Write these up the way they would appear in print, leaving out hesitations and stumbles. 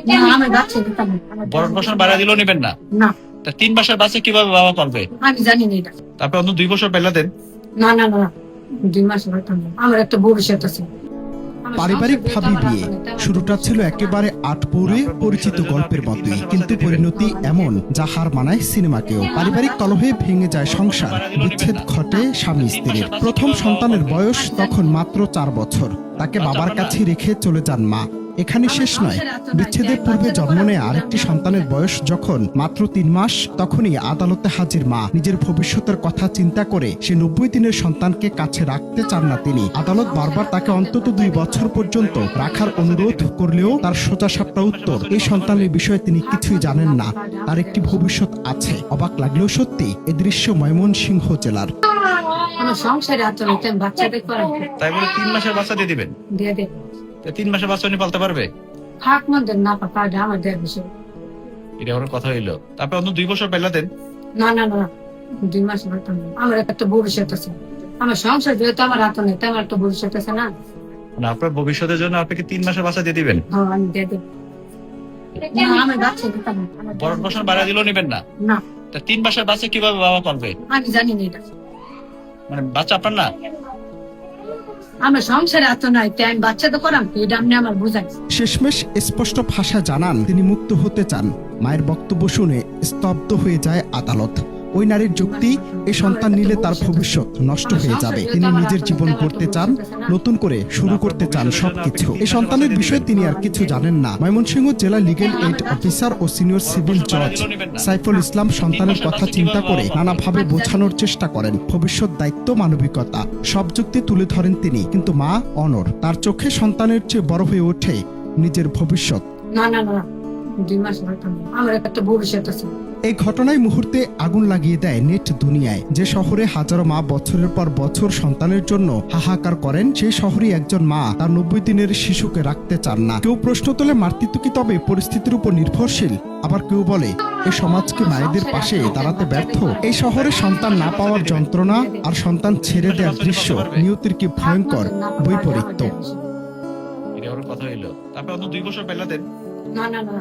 না, আমি বাচ্চা দিতাম না। ভরণ পোষণ বাড়া দিলেও নেবেন না? না, তা 3 মাসের বাচ্চা কিভাবে বাবা পালবে? আমি জানি না এটা। তারপর অন্য 2 বছর বেলা দেন। না না না, 2 মাস হইতাম না। আমার একটা ভবিষ্যৎ আছে। পারিবারিকভাবে বিয়ে শুরুটা ছিল একেবারে আটপৌরে পরিচিত গল্পের মতোই, কিন্তু পরিণতি এমন যা হার মানায় সিনেমাকেও। পারিবারিক কলহে ভেঙে যায় সংসার, বিচ্ছেদ ঘটে স্বামী স্ত্রীর। প্রথম সন্তানের বয়স তখন মাত্র 4 বছর। তাকে বাবার কাছে রেখে চলে যান মা। এখানে শেষ নয়, বিচ্ছেদের পূর্বে জন্ম নেয়া আরেকটি সন্তানের বয়স যখন মাত্র 3 মাস, তখনই আদালতে হাজির মা। নিজের ভবিষ্যতের কথা চিন্তা করে সে 90 দিনের সন্তানকে কাছে রাখতে চান না তিনি। আদালত বারবার তাকে অন্তত 2 বছর পর্যন্ত রাখার অনুরোধ করলেও তার সোজাসাপটা উত্তর, এই সন্তানের বিষয়ে তিনি কিছুই জানেন না, তার একটি ভবিষ্যৎ আছে। অবাক লাগলেও সত্যি এ দৃশ্য ময়মনসিংহ জেলার। আমার সংসারে আচরণ হইতাম, বাচ্চাদের করার তাই বলে 3 মাসের বাচ্চা দিয়ে দিবেন? দিয়ে দে। তা 3 মাসের বাচ্চা উনি পালতে পারবে? থাক মধ্যে না পাপা, আমার দেয় বিষয়। এটা আমার কথা হইলো। তারপর অন্য 2 বছর বেলা দেন। না না না, 2 মাস হইতাম না। আমার একটা ভবিষ্যৎ আছে। আমার সংসার যেহেতু আমার হাতে নেই, আমার একটা ভবিষ্যৎ আছে না। মানে আপনার ভবিষ্যতের জন্য আপনাকে 3 মাসের বাচ্চা দিয়ে দিবেন? হ্যাঁ, আমি দিয়ে দেব। না, আমি বাচ্চা দিতাম না। ভরণ পোষণ বাড়া দিলেও নেবেন না? না, তা 3 মাসের বাচ্চা কিভাবে বাবা পালবে? আমি জানি না এটা। মানে বাচ্চা আপনার না? আমার সংসারে এত নাই, তাই আমি বাচ্চা তো করাম, এটা আপনি আমার বুঝাই। শেষমেশ স্পষ্ট ভাষা জানান তিনি মুক্ত হতে চান। মায়ের বক্তব্য শুনে স্তব্ধ হয়ে যায় আদালত। ওই নারীর যুক্তি, এই সন্তান নিলে তার ভবিষ্যৎ নষ্ট হয়ে যাবে। তিনি নিজের জীবন গড়তে চান, নতুন করে শুরু করতে চান সবকিছু। এই সন্তানের বিষয়ে তিনি আর কিছু জানেন না। ময়মনসিংহ জেলা লিগ্যাল এইড অফিসার ও সিনিয়র সিভিল জজ সাইফুল ইসলাম সন্তানের কথা চিন্তা করে নানাভাবে বোঝানোর চেষ্টা করেন। ভবিষ্যৎ, দায়িত্ব, মানবিকতা সব যুক্তি তুলে ধরেন তিনি, কিন্তু মা অনড়। তার চোখে সন্তানের চেয়ে বড় হয়ে ওঠে নিজের ভবিষ্যৎ। না না না, 2 মাস হইতাম না। আমার একটা ভবিষ্যৎ আছে। এই ঘটনায় মুহূর্তে আগুন লাগিয়ে দেয় নেট দুনিয়ায়। যে শহরে হাজারো মা বছরের পর বছর সন্তানের জন্য হাহাকার করেন, সেই শহরে একজন মা তার 90 দিনের শিশুকে রাখতে চান না। কেউ প্রশ্ন তোলে মাতৃত্ব কি তবে পরিস্থিতির উপর নির্ভরশীল? আবার কেউ বলে এই সমাজ কি মায়েদের পাশে দাঁড়াতে ব্যর্থ? এই শহরে সন্তান না পাওয়ার যন্ত্রণা আর সন্তান ছেড়ে দেওয়ার দৃশ্য নিয়তির কি ভয়ঙ্কর বৈপরীত্য। এটা আমার কথা হইলো। তারপর অন্য 2 বছর বেলা দেন। না না না,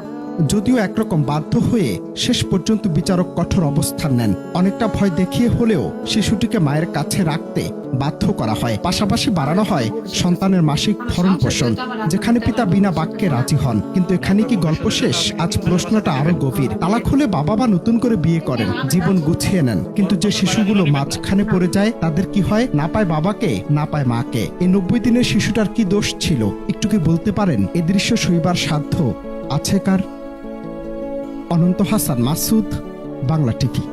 যদিও একরকম বাধ্য হয়ে শেষ পর্যন্ত বিচারক কঠোর অবস্থান নেন। অনেকটা ভয় দেখিয়ে হলেও শিশুটিকে মায়ের কাছে রাখতে বাধ্য করা হয়। পাশাপাশি বাড়ানো হয় সন্তানের মাসিক ভরণ পোষণ, যেখানে পিতা বিনা বাক্যে রাজি হন। কিন্তু এখানে কি গল্প শেষ? আজ প্রশ্নটা আরো গভীর। তালাক হলে বাবা বা নতুন করে বিয়ে করেন, জীবন গুছিয়ে নেন, কিন্তু যে শিশুগুলো মাঝখানে পড়ে যায় তাদের কি হয়? না পায় বাবাকে, না পায় মাকে। এই 90 দিনের শিশুটার কি দোষ ছিল? একটু কি বলতে পারেন? এ দৃশ্য সইবার সাধ্য আছে কার? অনন্ত হাসান মাসুদ, বাংলা টিভি।